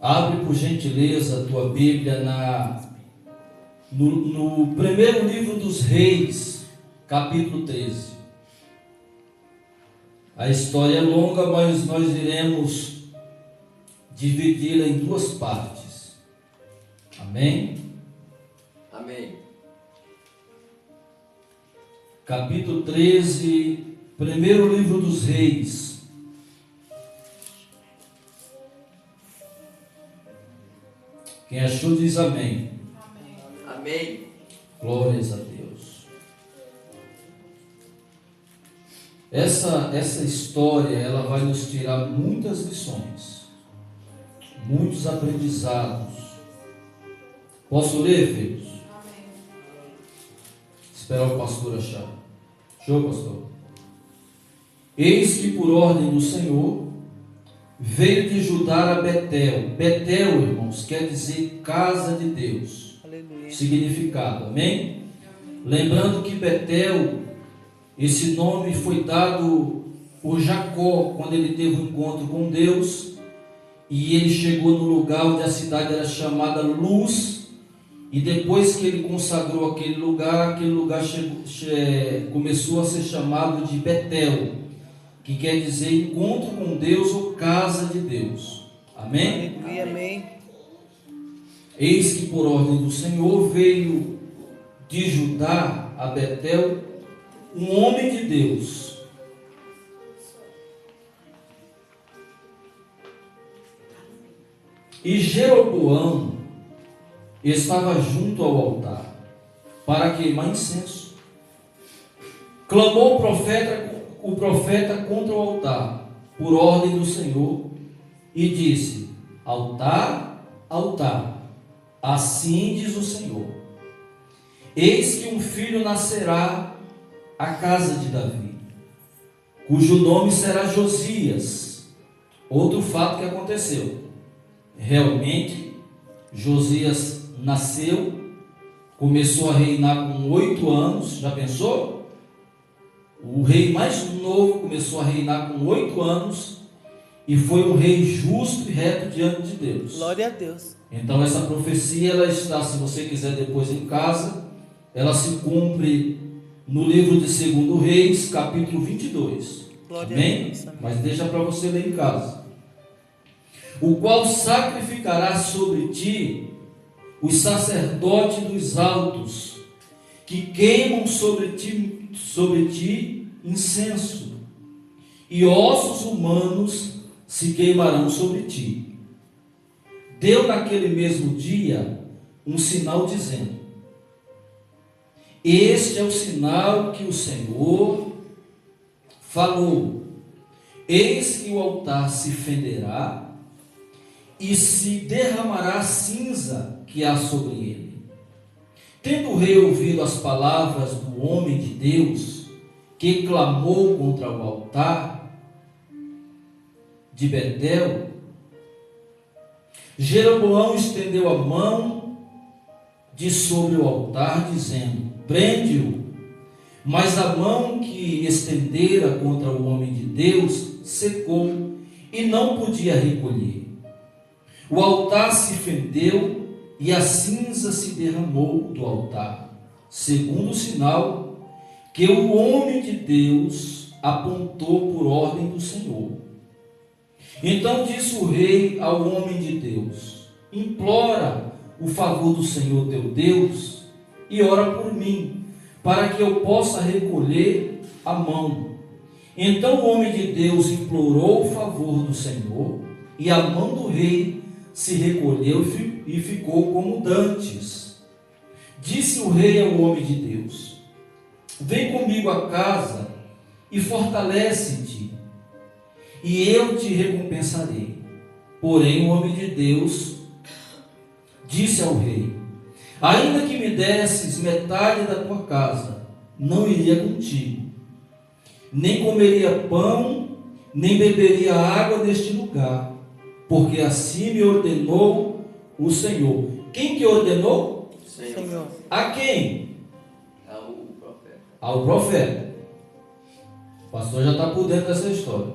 Abre por gentileza a tua Bíblia no primeiro livro dos Reis, capítulo 13. A história é longa, mas nós iremos dividi-la em duas partes. Amém? Amém. Capítulo 13, primeiro livro dos Reis. Quem achou diz amém. Amém. Glórias a Deus. Essa história, ela vai nos tirar muitas lições, muitos aprendizados. Posso ler, filhos? Amém. Esperar o pastor achar. Show, pastor? Eis que por ordem do Senhor veio de Judá a Betel. Betel, irmãos, quer dizer casa de Deus. Aleluia. Significado, amém? Lembrando que Betel, esse nome foi dado por Jacó quando ele teve um encontro com Deus e ele chegou no lugar onde a cidade era chamada Luz, e depois que ele consagrou aquele lugar começou a ser chamado de Betel, que quer dizer encontro com Deus ou casa de Deus. Amém? Aleluia, amém. Eis que por ordem do Senhor veio de Judá a Betel um homem de Deus. E Jeroboão estava junto ao altar para queimar incenso. Clamou o profeta contra o altar, por ordem do Senhor, e disse: altar, altar, assim diz o Senhor, eis que um filho nascerá à casa de Davi, cujo nome será Josias. Outro fato que aconteceu, realmente Josias nasceu, começou a reinar com 8 anos, já pensou? O rei mais novo começou a reinar com 8 anos e foi um rei justo e reto diante de Deus. Glória a Deus. Então essa profecia, ela está, se você quiser depois em casa, ela se cumpre no livro de 2 Reis, capítulo 22. Glória Amém? a Deus. Amém. Mas deixa para você ler em casa. O qual sacrificará sobre ti os sacerdotes dos altos, que queimam sobre ti incenso, e ossos humanos se queimarão sobre ti. Deu naquele mesmo dia um sinal dizendo: este é o sinal que o Senhor falou, eis que o altar se fenderá e se derramará a cinza que há sobre ele. Tendo o rei ouvido as palavras do homem de Deus, que clamou contra o altar de Betel, Jeroboão estendeu a mão de sobre o altar, dizendo: prende-o. Mas a mão que estendera contra o homem de Deus secou e não podia recolher. O altar se fendeu e a cinza se derramou do altar, segundo o sinal que o homem de Deus apontou por ordem do Senhor. Então disse o rei ao homem de Deus: implora o favor do Senhor teu Deus e ora por mim, para que eu possa recolher a mão. Então o homem de Deus implorou o favor do Senhor, e a mão do rei se recolheu e ficou como dantes. Disse o rei ao homem de Deus: vem comigo a casa e fortalece-te, e eu te recompensarei. Porém o homem de Deus disse ao rei: ainda que me desses metade da tua casa, não iria contigo, nem comeria pão, nem beberia água neste lugar, porque assim me ordenou o Senhor. Quem que ordenou? Senhor. A quem? Ao profeta. Ao profeta. O pastor já está por dentro dessa história.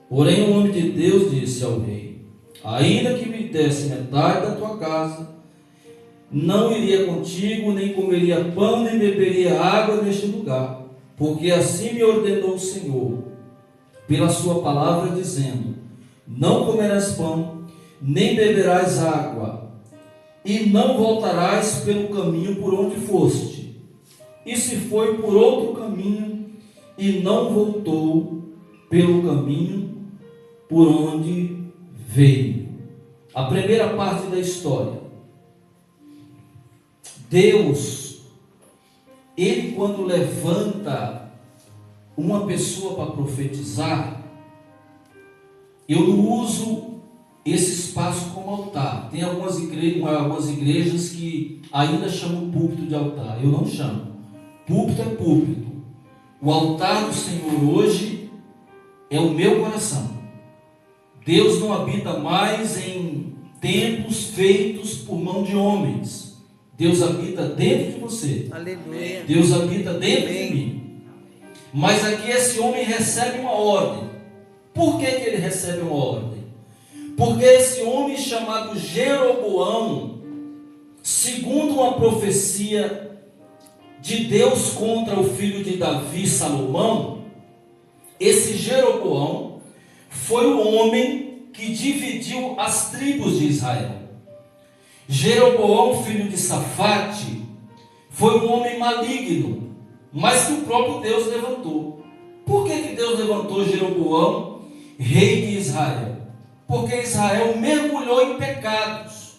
Porém o homem de Deus disse ao rei: ainda que me desse metade da tua casa, não iria contigo, nem comeria pão, nem beberia água neste lugar, porque assim me ordenou o Senhor, pela sua palavra, dizendo: não comerás pão, nem beberás água, e não voltarás pelo caminho por onde foste. E se foi por outro caminho, e não voltou pelo caminho por onde veio. A primeira parte da história. Deus, Ele quando levanta uma pessoa para profetizar, eu não uso esse espaço como altar. Tem algumas igrejas que ainda chamam púlpito de altar. Eu não chamo. Púlpito é púlpito. O altar do Senhor hoje é o meu coração. Deus não habita mais em templos feitos por mão de homens. Deus habita dentro de você. Aleluia. Deus habita dentro Amém. de mim. Mas aqui esse homem recebe uma ordem. Por que ele recebe uma ordem? Porque esse homem chamado Jeroboão, segundo uma profecia de Deus contra o filho de Davi, Salomão, esse Jeroboão foi o homem que dividiu as tribos de Israel. Jeroboão, filho de Safate, foi um homem maligno, mas que o próprio Deus levantou. Por que Deus levantou Jeroboão, rei de Israel? Porque Israel mergulhou em pecados.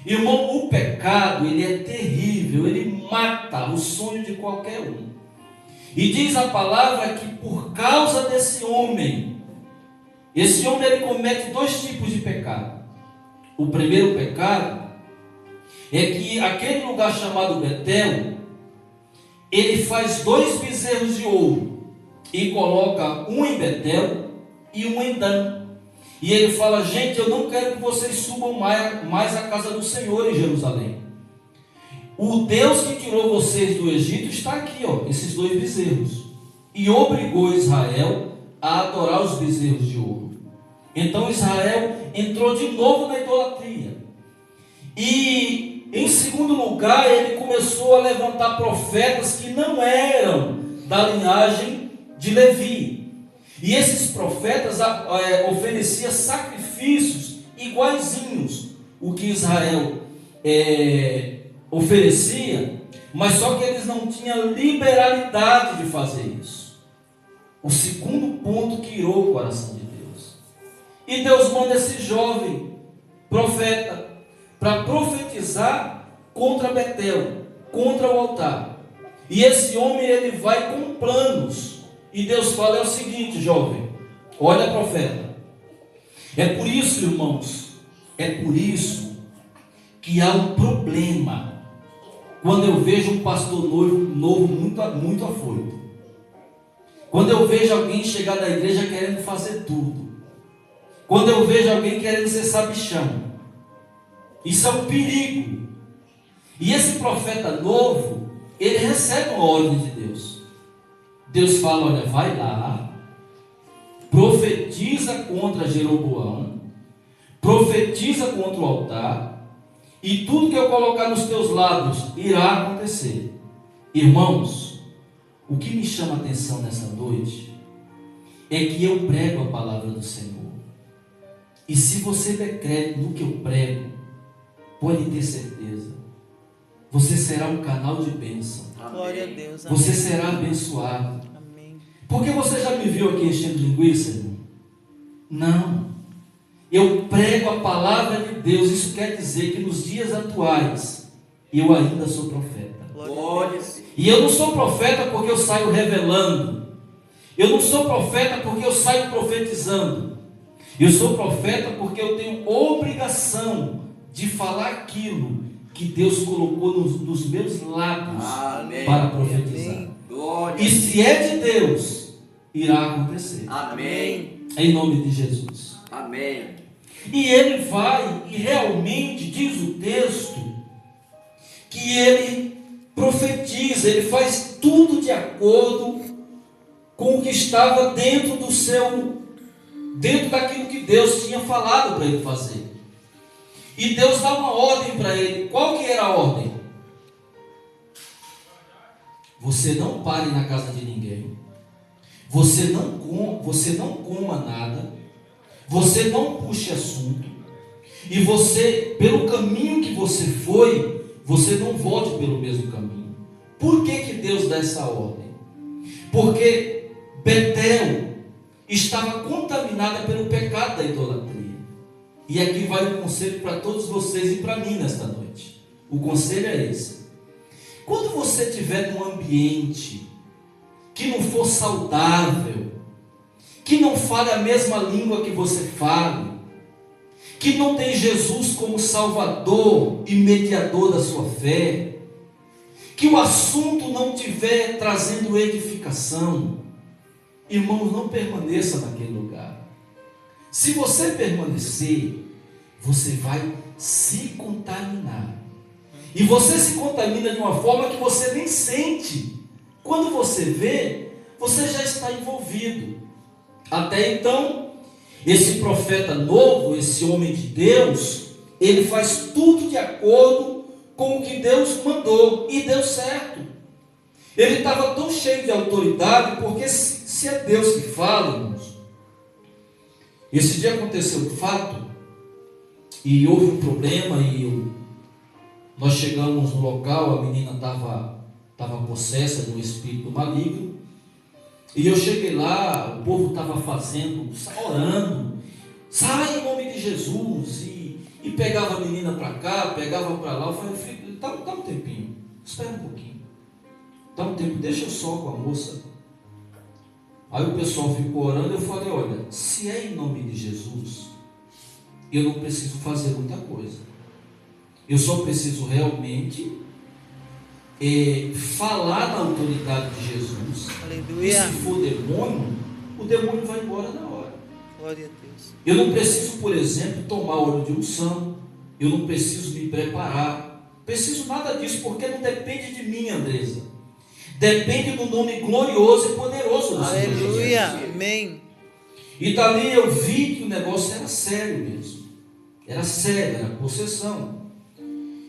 Irmão, o pecado, ele é terrível, ele mata o sonho de qualquer um. E diz a palavra que por causa desse homem, esse homem ele comete dois tipos de pecado. O primeiro pecado é que aquele lugar chamado Betel, ele faz 2 bezerros de ouro e coloca um em Betel e um em Dan. E ele fala: gente, eu não quero que vocês subam mais à casa do Senhor em Jerusalém. O Deus que tirou vocês do Egito está aqui, ó, esses 2 bezerros. E obrigou Israel a adorar os bezerros de ouro. Então Israel entrou de novo na idolatria. E em segundo lugar, ele começou a levantar profetas que não eram da linhagem de Levi. E esses profetas ofereciam sacrifícios iguaizinhos o que Israel oferecia, mas só que eles não tinham liberalidade de fazer isso. O segundo ponto que irou o coração de Deus. E Deus manda esse jovem profeta para profetizar contra Betel, contra o altar. E esse homem ele vai com planos. E Deus fala: é o seguinte, jovem, olha, profeta, é por isso, irmãos, é por isso que há um problema quando eu vejo um pastor novo muito afoito. Quando eu vejo alguém chegar da igreja querendo fazer tudo. Quando eu vejo alguém querendo ser sabichão. Isso é um perigo. E esse profeta novo, ele recebe uma ordem de Deus. Deus fala: olha, vai lá, profetiza contra Jeroboão, profetiza contra o altar, e tudo que eu colocar nos teus lábios irá acontecer. Irmãos, o que me chama a atenção nessa noite é que eu prego a palavra do Senhor. E se você der crédito no que eu prego, pode ter certeza, você será um canal de bênção. Glória a Deus. Você será abençoado. Amém. Porque você já me viu aqui enchendo linguiça, irmão? Não. Eu prego a palavra de Deus. Isso quer dizer que nos dias atuais eu ainda sou profeta. Glória a Deus. E eu não sou profeta porque eu saio revelando. Eu não sou profeta porque eu saio profetizando. Eu sou profeta porque eu tenho obrigação de falar aquilo que Deus colocou nos meus lábios. Amém. Para profetizar. Amém. Glória. E se é de Deus, irá acontecer. Amém. Em nome de Jesus. Amém. E ele vai, e realmente diz o texto, que ele profetiza, ele faz tudo de acordo com o que estava dentro do seu dentro daquilo que Deus tinha falado para ele fazer. E Deus dá uma ordem para ele. Qual que era a ordem? Você não pare na casa de ninguém. Você não coma nada. Você não puxe assunto. E você, pelo caminho que você foi, você não volte pelo mesmo caminho. Por que Deus dá essa ordem? Porque Betel estava contaminada pelo pecado da idolatria. E aqui vai o conselho para todos vocês e para mim nesta noite. O conselho é esse. Quando você estiver num ambiente que não for saudável, que não fale a mesma língua que você fale, que não tem Jesus como Salvador e mediador da sua fé, que o assunto não estiver trazendo edificação, irmãos, não permaneça naquele lugar. Se você permanecer, você vai se contaminar. E você se contamina de uma forma que você nem sente. Quando você vê, você já está envolvido. Até então, esse profeta novo, esse homem de Deus, ele faz tudo de acordo com o que Deus mandou, e deu certo. Ele estava tão cheio de autoridade, porque se é Deus que fala, irmãos. Esse dia aconteceu um fato, e houve um problema, nós chegamos no local, a menina estava possessa de um espírito maligno, e eu cheguei lá, o povo estava orando, sai em nome de Jesus, e pegava a menina para cá, pegava para lá. Eu falei, filho, dá um tempinho, espera um pouquinho, dá um tempo, deixa eu só com a moça. Aí o pessoal ficou orando, eu falei, olha, se é em nome de Jesus, eu não preciso fazer muita coisa, eu só preciso realmente falar na autoridade de Jesus. Aleluia. E se for demônio, o demônio vai embora na hora. Glória a Deus. Eu não preciso, por exemplo, tomar óleo de unção, eu não preciso me preparar, preciso nada disso, porque não depende de mim, Andresa, depende do nome glorioso e poderoso do Senhor Jesus. Aleluia. Amém. E dali eu vi que o negócio era sério mesmo, era sério, era possessão.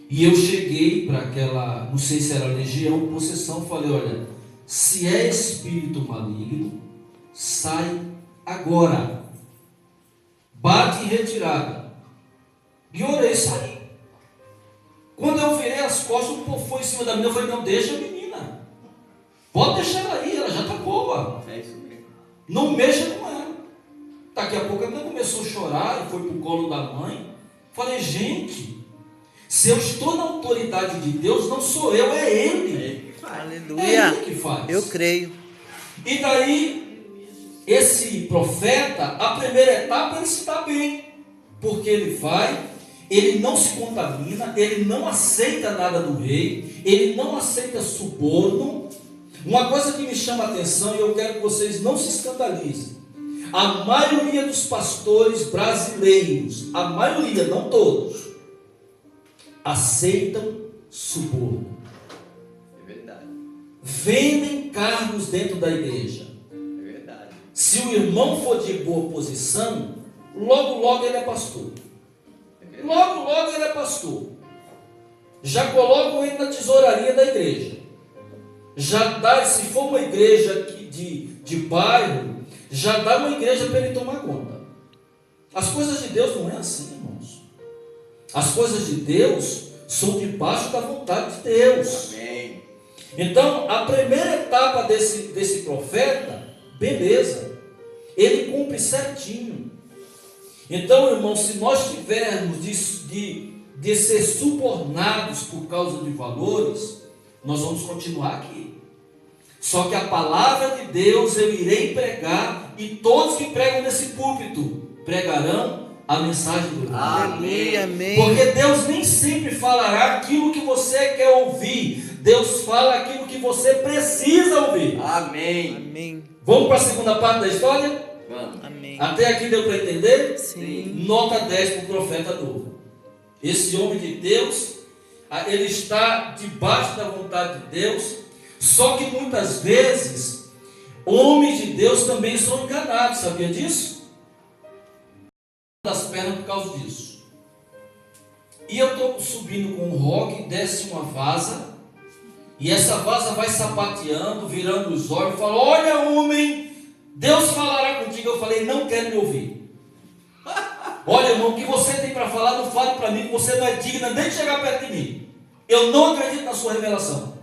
E eu cheguei para aquela, não sei se era legião, possessão, falei, olha, se é espírito maligno, sai agora, bate em retirada. E orei e saí. Quando eu virei as costas, o povo foi em cima da menina, eu falei, não, deixa a menina, pode deixar ela aí, ela já está boa, É isso mesmo. não mexa com ela. Daqui a pouco a menina começou a chorar e foi para o colo da mãe. Falei, gente, se eu estou na autoridade de Deus, não sou eu, é Ele. Aleluia. É Ele que faz. Eu creio. E daí, esse profeta, a primeira etapa, ele se dá bem. Porque ele vai, ele não se contamina, ele não aceita nada do rei, ele não aceita suborno. Uma coisa que me chama a atenção, e eu quero que vocês não se escandalizem. A maioria dos pastores brasileiros, a maioria, não todos, aceitam suborno. É verdade. Vendem cargos dentro da igreja. É verdade. Se o irmão for de boa posição, logo ele é pastor. Logo ele é pastor. Já colocam ele na tesouraria da igreja. Já dá, se for uma igreja de bairro, já dá uma igreja para ele tomar conta. As coisas de Deus não é assim, irmãos. As coisas de Deus são debaixo da vontade de Deus. Amém. Então, a primeira etapa desse profeta, beleza, ele cumpre certinho. Então, irmão, se nós tivermos de ser subornados por causa de valores, nós vamos continuar aqui. Só que a palavra de Deus eu irei pregar, e todos que pregam nesse púlpito pregarão a mensagem do Evangelho. Amém. Amém. Porque Deus nem sempre falará aquilo que você quer ouvir. Deus fala aquilo que você precisa ouvir. Amém. Amém. Vamos para a segunda parte da história? Vamos. Amém. Até aqui deu para entender? Sim. Nota 10 para o profeta novo. Esse homem de Deus, ele está debaixo da vontade de Deus. Só que muitas vezes homens de Deus também são enganados, sabia disso? das pernas por causa disso. E eu estou subindo com o rock, desce uma vaza, e essa vaza vai sapateando, virando os olhos, fala: olha, homem, Deus falará contigo. Eu falei: não quero me ouvir. Olha, irmão, o que você tem para falar, não fale para mim, que você não é digna nem de chegar perto de mim. Eu não acredito na sua revelação.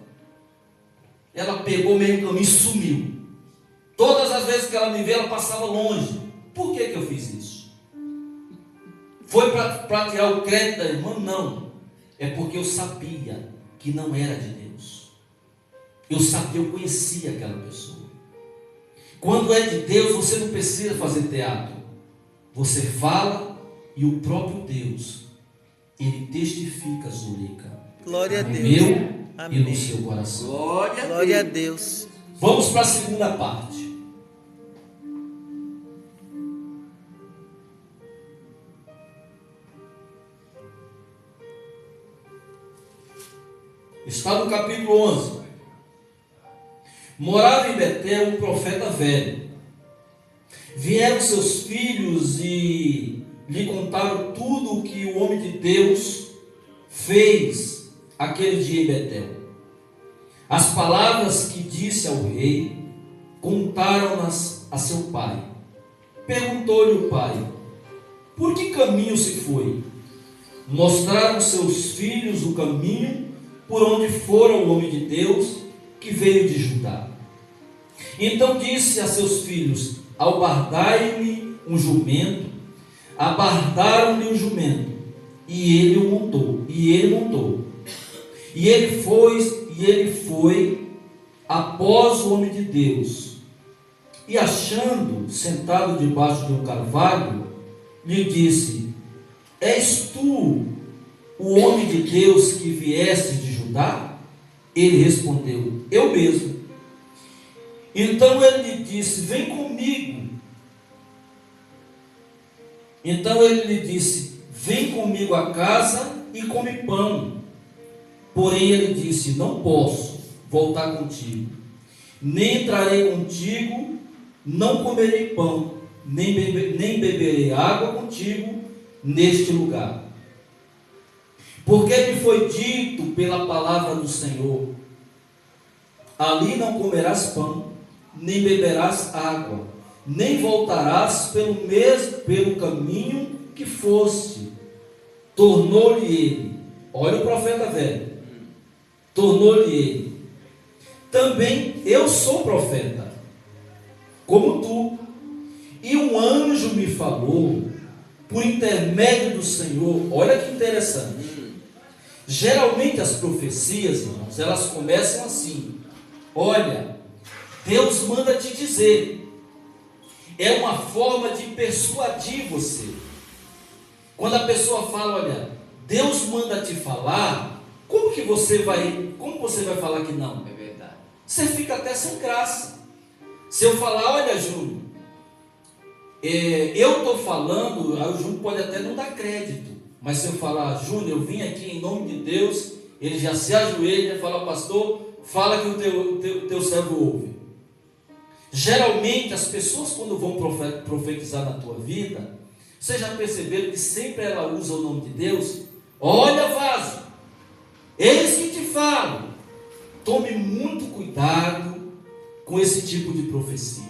Ela pegou meio caminho e sumiu. Todas as vezes que ela me vê, ela passava longe. Por que eu fiz isso? Foi para tirar o crédito da irmã? Não. É porque eu sabia que não era de Deus. Eu sabia, eu conhecia aquela pessoa. Quando é de Deus, você não precisa fazer teatro. Você fala e o próprio Deus, Ele testifica, Zulica. Glória a no Deus. meu Amém. e no seu coração. Glória a Deus. Vamos para a segunda parte. Está no capítulo 11. Morava em Betel um profeta velho. Vieram seus filhos e lhe contaram tudo o que o homem de Deus fez aquele dia em Betel. As palavras que disse ao rei, contaram-nas a seu pai. Perguntou-lhe o pai: por que caminho se foi? Mostraram seus filhos o caminho por onde fora o homem de Deus que veio de Judá. Então disse a seus filhos: albardai-me um jumento. Abardaram-lhe um jumento, e ele o montou, e ele foi após o homem de Deus, e achando sentado debaixo de um carvalho, lhe disse: és tu o homem de Deus que vieste de Judá? Ele respondeu: eu mesmo. Então ele lhe disse: vem comigo. Então ele lhe disse: vem comigo a casa e come pão. Porém ele disse: não posso voltar contigo, nem entrarei contigo, não comerei pão, nem beberei água contigo neste lugar. Porque me foi dito pela palavra do Senhor: ali não comerás pão, nem beberás água, nem voltarás pelo caminho que foste. Tornou-lhe ele, olha o profeta velho, tornou-lhe ele: também eu sou profeta, como tu, e um anjo me falou por intermédio do Senhor. Olha que interessante. Geralmente as profecias, irmãos, elas começam assim: olha, Deus manda te dizer. É uma forma de persuadir você. Quando a pessoa fala: olha, Deus manda te falar, como você vai falar que não? É verdade. Você fica até sem graça. Se eu falar: olha, Júnior, eu estou falando, aí o Júnior pode até não dar crédito. Mas se eu falar: Júnior, eu vim aqui em nome de Deus, ele já se ajoelha e fala: pastor, fala que o teu servo ouve. Geralmente as pessoas, quando vão profetizar na tua vida, vocês já perceberam que sempre ela usa o nome de Deus? Olha, vaso, eis que te falo. Tome muito cuidado com esse tipo de profecia.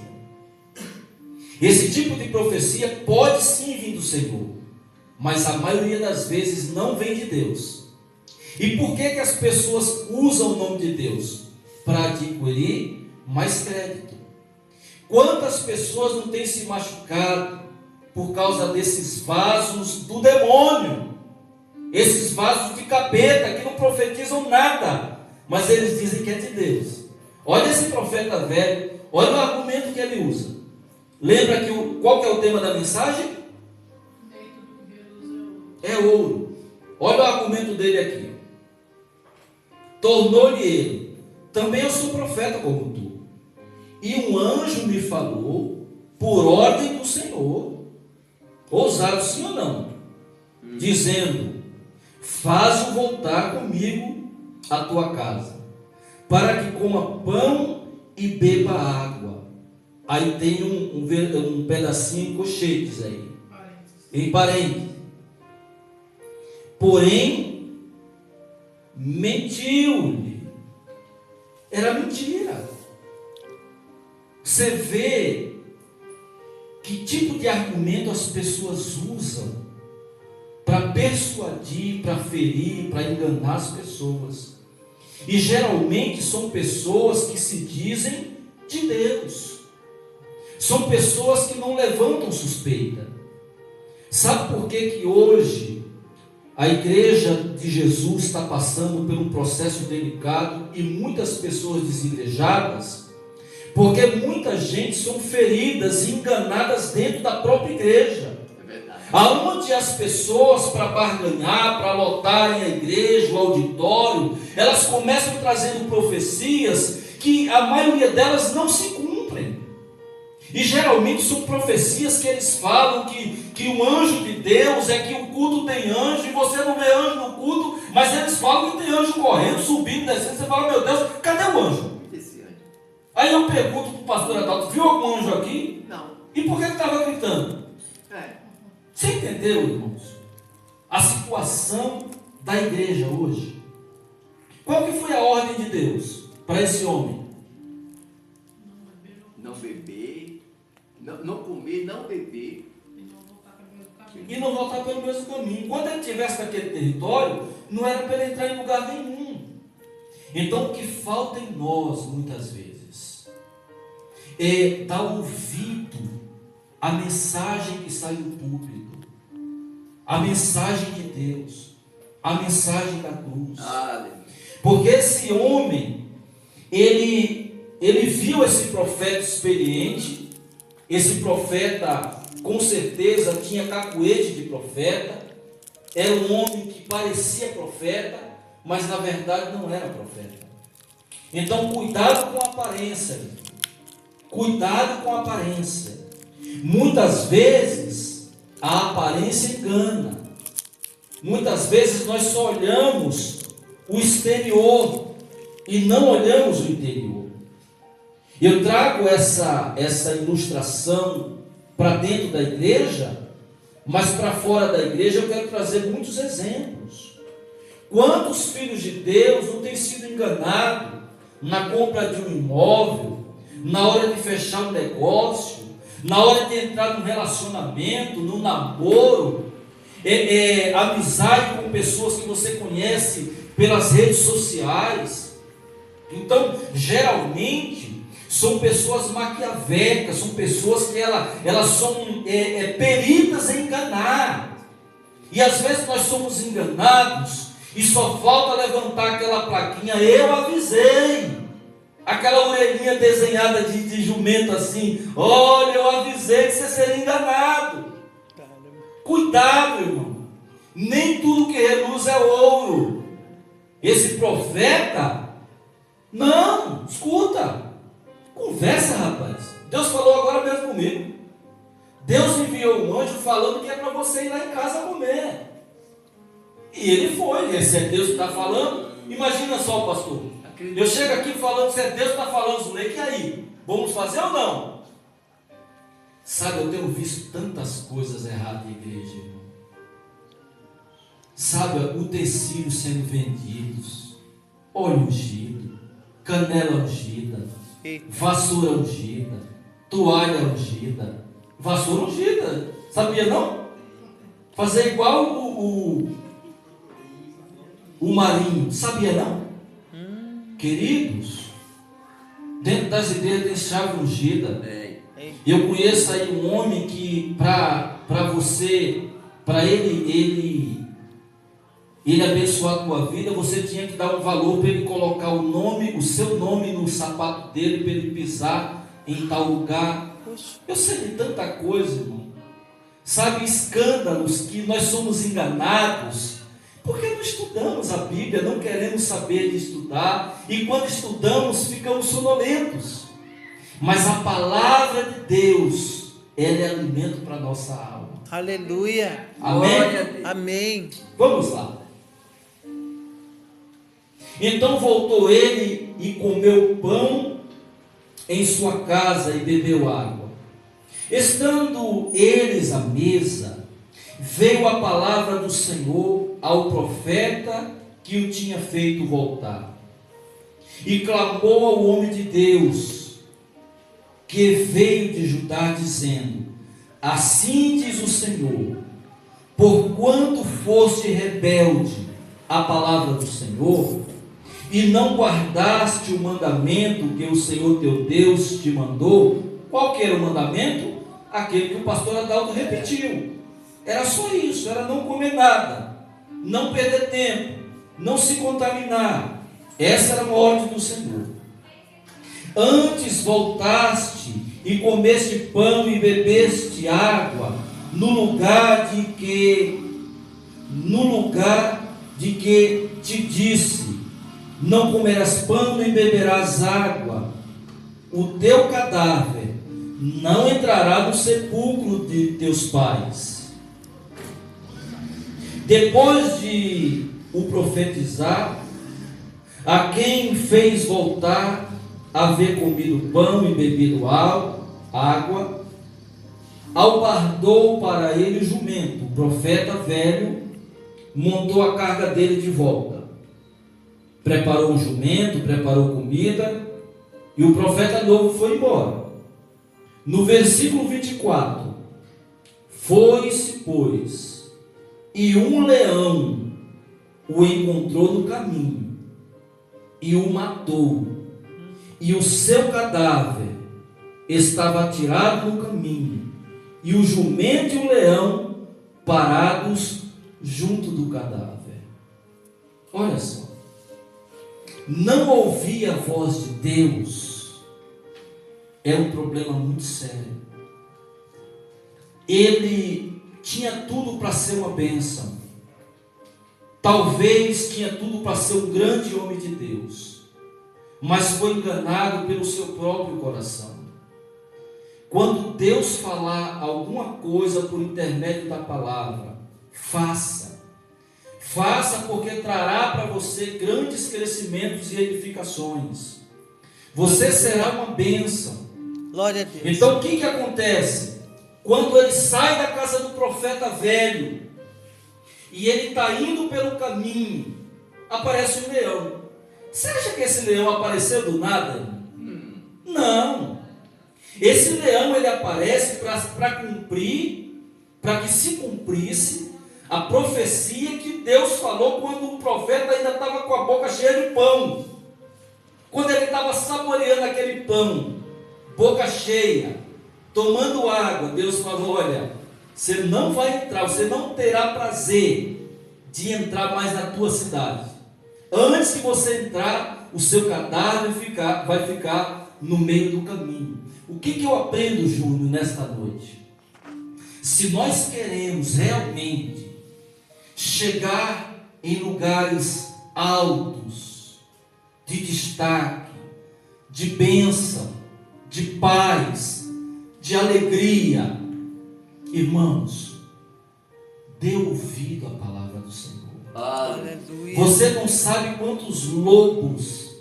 Esse tipo de profecia pode sim vir do Senhor, mas a maioria das vezes não vem de Deus. E por que as pessoas usam o nome de Deus? Para adquirir mais crédito. Quantas pessoas não têm se machucado por causa desses vasos do demônio? Esses vasos de capeta que não profetizam nada, mas eles dizem que é de Deus. Olha esse profeta velho, olha o argumento que ele usa. Lembra qual que é o tema da mensagem? É ouro. Olha o argumento dele aqui. Tornou-lhe ele: também eu sou profeta como tu, e um anjo me falou por ordem do Senhor. Ousado sim ou não? Dizendo: faz-o voltar comigo à tua casa, para que coma pão e beba água. Aí tem um pedacinho em colchetes aí. em parente. Porém, mentiu-lhe. Era mentira. Você vê que tipo de argumento as pessoas usam para persuadir, para ferir, para enganar as pessoas. E geralmente são pessoas que se dizem de Deus. São pessoas que não levantam suspeita. Sabe por que hoje a igreja de Jesus está passando por um processo delicado e muitas pessoas desigrejadas? Porque muita gente são feridas e enganadas dentro da própria igreja. Aonde as pessoas, para barganhar, para lotarem a igreja, o auditório, elas começam trazendo profecias que a maioria delas não se cumprem. E geralmente são profecias que eles falam que o anjo de Deus é que o culto tem anjo e você não vê anjo no culto, mas eles falam que tem anjo correndo, subindo, descendo. Você fala, meu Deus, cadê o anjo? Aí eu pergunto para o pastor Adalto, viu algum anjo aqui? Não. E por que ele estava gritando? Você entendeu, irmãos? A situação da igreja hoje. Qual que foi a ordem de Deus para esse homem? Não beber, não comer, não beber. E não voltar pelo mesmo caminho. Quando ele estivesse naquele território, não era para ele entrar em lugar nenhum. Então o que falta em nós, muitas vezes, é dar ouvido à mensagem que sai do púlpito, a mensagem de Deus, a mensagem da cruz. Porque esse homem, ele viu esse profeta experiente. Esse profeta com certeza tinha cacuete de profeta, era um homem que parecia profeta, mas na verdade não era profeta. Então cuidado com a aparência, cuidado com a aparência. Muitas vezes a aparência engana. Muitas vezes nós só olhamos o exterior e não olhamos o interior. Eu trago essa ilustração para dentro da igreja, mas para fora da igreja eu quero trazer muitos exemplos. Quantos filhos de Deus não têm sido enganados na compra de um imóvel, na hora de fechar um negócio, na hora de entrar num relacionamento, num namoro, amizade com pessoas que você conhece pelas redes sociais. Então, geralmente, são pessoas maquiavélicas, são pessoas que elas são peritas em enganar. E às vezes nós somos enganados e só falta levantar aquela plaquinha, eu avisei. Aquela orelhinha desenhada de jumento assim, olha, eu avisei que você seria enganado. Cuidado, irmão. Nem tudo que reluz é ouro. Esse profeta, não, escuta. Conversa, rapaz. Deus falou agora mesmo comigo. Deus enviou um anjo falando que é para você ir lá em casa comer. E ele foi. Se é Deus que está falando, imagina só, pastor. Eu chego aqui falando, se é Deus que está falando, Zuleika, e aí? Vamos fazer ou não? Sabe, eu tenho visto tantas coisas erradas na igreja, irmão. Sabe, utensílios sendo vendidos, óleo ungido, canela ungida, vassoura ungida, toalha ungida, vassoura ungida, sabia não? Fazer igual o marinho, sabia não? Queridos, dentro das igrejas tem chave ungida. Eu conheço aí um homem que para ele abençoar a tua vida, você tinha que dar um valor para ele colocar o seu nome no sapato dele, para ele pisar em tal lugar. Eu sei de tanta coisa, irmão. Sabe, escândalos que nós somos enganados, porque não estudamos a Bíblia, não queremos saber de estudar, e quando estudamos ficamos sonolentos. Mas a palavra de Deus, ela é alimento para a nossa alma. Aleluia. Amém? Amém. Vamos lá. Então voltou ele e comeu pão em sua casa e bebeu água. Estando eles à mesa, veio a palavra do Senhor ao profeta que o tinha feito voltar. E clamou ao homem de Deus, que veio de Judá, dizendo: assim diz o Senhor, porquanto foste rebelde à palavra do Senhor, e não guardaste o mandamento que o Senhor teu Deus te mandou. Qual que era o mandamento? Aquele que o pastor Adalto repetiu. Era só isso, era não comer nada, não perder tempo, não se contaminar. Essa era a ordem do Senhor. Antes voltaste e comeste pão e bebeste água, no lugar de que te disse: não comerás pão nem beberás água, o teu cadáver não entrará no sepulcro de teus pais. Depois de o profetizar, a quem fez voltar, haver comido pão e bebido água, albardou para ele o jumento. O profeta velho montou a carga dele de volta, preparou o jumento, preparou comida, e o profeta novo foi embora. No versículo 24, foi-se, pois, e um leão o encontrou no caminho, e o matou, e o seu cadáver estava atirado no caminho, e o jumento e o leão parados junto do cadáver. Olha só, não ouvir a voz de Deus é um problema muito sério. Ele tinha tudo para ser uma bênção, talvez tinha tudo para ser um grande homem de Deus, mas foi enganado pelo seu próprio coração. Quando Deus falar alguma coisa por intermédio da palavra, faça, porque trará para você grandes crescimentos e edificações. Você será uma bênção. Glória a Deus. Então o que acontece? Quando ele sai da casa do profeta velho, e ele está indo pelo caminho, aparece um leão. Você acha que esse leão apareceu do nada? Não. Esse leão, ele aparece para que se cumprisse a profecia que Deus falou quando o profeta ainda estava com a boca cheia de pão. Quando ele estava saboreando aquele pão, boca cheia, tomando água, Deus falou: olha, você não vai entrar, você não terá prazer de entrar mais na tua cidade. Antes que você entrar, o seu cadáver vai ficar no meio do caminho. O que eu aprendo, Júnior, nesta noite? Se nós queremos realmente chegar em lugares altos, de destaque, de bênção, de paz, de alegria, irmãos, dê ouvido à palavra do Senhor. Aleluia. Você não sabe quantos lobos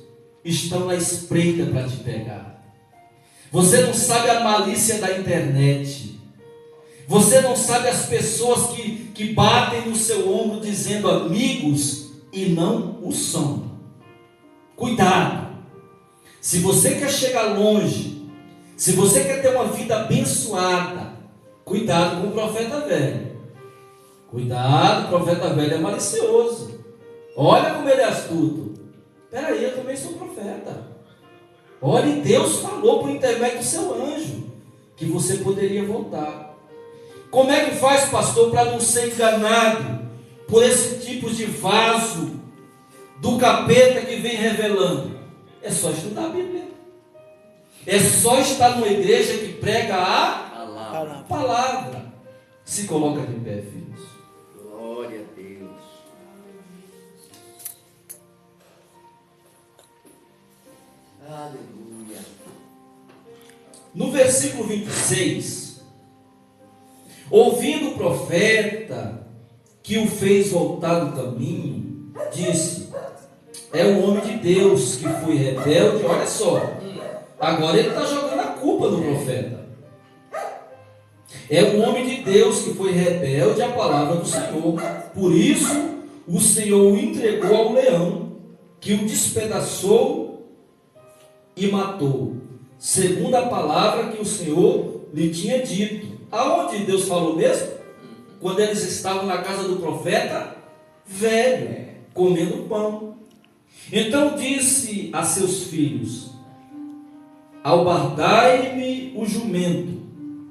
estão na espreita para te pegar. Você não sabe a malícia da internet. Você não sabe as pessoas que batem no seu ombro dizendo amigos e não o são. Cuidado. Se você quer chegar longe, se você quer ter uma vida abençoada, cuidado com o profeta velho. Cuidado, o profeta velho é malicioso. Olha como ele é astuto. Espera aí, eu também sou profeta. Olha, Deus falou por intermédio do seu anjo que você poderia voltar. Como é que faz, pastor, para não ser enganado por esse tipo de vaso do capeta que vem revelando? É só estudar a Bíblia. É só estar numa igreja que prega a palavra. Se coloca de pé, filhos. Glória a Deus. Aleluia. No versículo 26, ouvindo o profeta que o fez voltar do caminho, disse: é o homem de Deus que foi rebelde. Olha só, agora ele está jogando a culpa no profeta. É um homem de Deus que foi rebelde à palavra do Senhor. Por isso, o Senhor o entregou ao leão, que o despedaçou e matou, segundo a palavra que o Senhor lhe tinha dito. Aonde Deus falou mesmo? Quando eles estavam na casa do profeta velho, comendo pão. Então disse a seus filhos: albardai-me o jumento.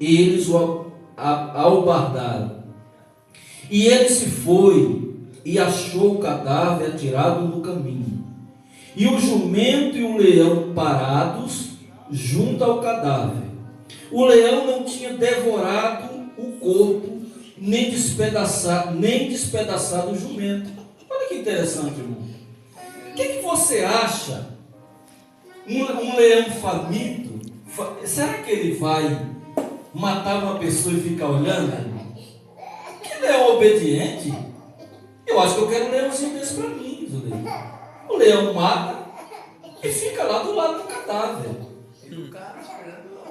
E eles o albardaram. E ele se foi e achou o cadáver atirado no caminho. E o jumento e o leão parados junto ao cadáver. O leão não tinha devorado o corpo, nem despedaçado o jumento. Olha que interessante, irmão. O que você acha? Um leão faminto, será que ele vai matar uma pessoa e ficar olhando, irmão? Que leão obediente? Eu acho que eu quero um leãozinho desse para mim, Zuleide. O leão mata e fica lá do lado do cadáver.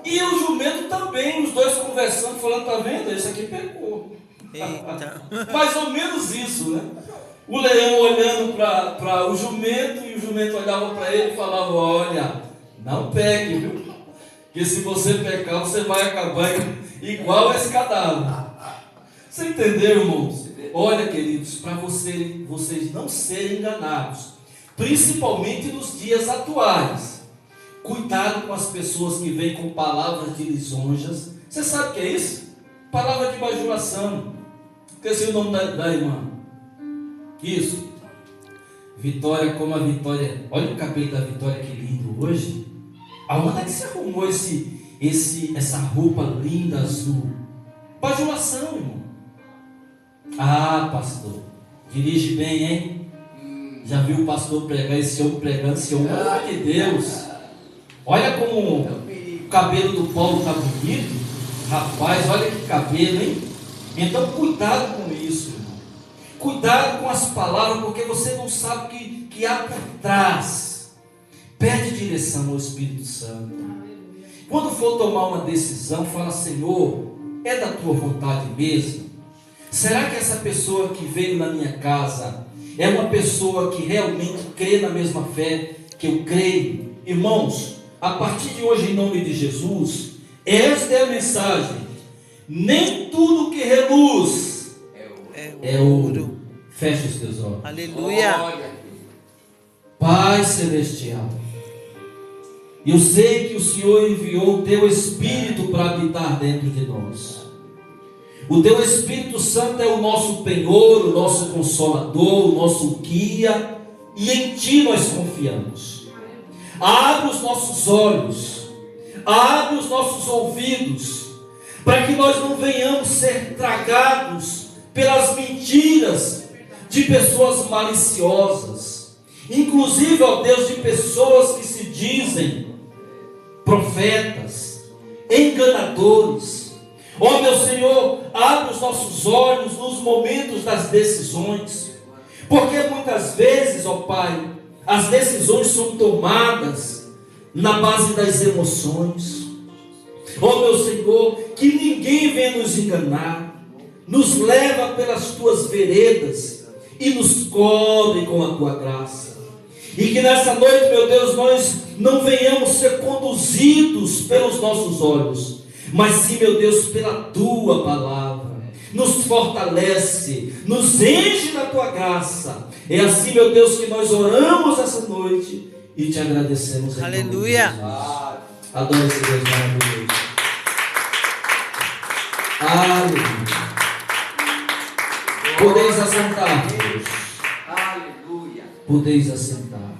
E o jumento também, os dois conversando, falando: tá vendo? Esse aqui pecou. Eita. Mais ou menos isso, né? O leão olhando para o jumento, e o jumento olhava para ele e falava: olha, não pegue, viu? Porque se você pecar, você vai acabar igual esse cadáver. Você entendeu, irmãos? Olha, queridos, para vocês não serem enganados, principalmente nos dias atuais. Cuidado com as pessoas que vêm com palavras de lisonjas. Você sabe o que é isso? Palavra de bajulação. Esqueci o nome da irmã. Isso. Vitória, como a Vitória. Olha o cabelo da Vitória, que lindo hoje. Aonde é que você arrumou essa roupa linda azul? Bajulação, irmão. Ah, pastor, dirige bem, hein? Já viu o pastor pregar, esse homem pregando, esse homem, pelo amor de Deus. Olha como o cabelo do Paulo está bonito. Rapaz, olha que cabelo, hein? Então cuidado com isso, irmão. Cuidado com as palavras, porque você não sabe o que há por trás. Pede direção ao Espírito Santo. Quando for tomar uma decisão, fala: Senhor, é da tua vontade mesmo? Será que essa pessoa que veio na minha casa é uma pessoa que realmente crê na mesma fé que eu creio? Irmãos, a partir de hoje, em nome de Jesus, esta é a mensagem: nem tudo que reluz é ouro. Feche os teus olhos. Aleluia. Pai Celestial, eu sei que o Senhor enviou o Teu Espírito para habitar dentro de nós. O Teu Espírito Santo é o nosso penhor, o nosso consolador, o nosso guia, e em Ti nós confiamos. Abre os nossos olhos, abre os nossos ouvidos, para que nós não venhamos ser tragados pelas mentiras de pessoas maliciosas, inclusive, ó Deus, de pessoas que se dizem profetas, enganadores. Ó meu Senhor, abre os nossos olhos nos momentos das decisões, porque muitas vezes, ó Pai, as decisões são tomadas na base das emoções. Ó meu Senhor, que ninguém venha nos enganar, nos leva pelas Tuas veredas e nos cobre com a Tua graça. E que nessa noite, meu Deus, nós não venhamos ser conduzidos pelos nossos olhos, mas sim, meu Deus, pela Tua palavra. Nos fortalece, nos enche da Tua graça. É assim, meu Deus, que nós oramos essa noite e Te agradecemos. Aleluia. Adore esse Deus maravilhoso. Aleluia. Podeis assentar, Deus. Aleluia. Podeis assentar.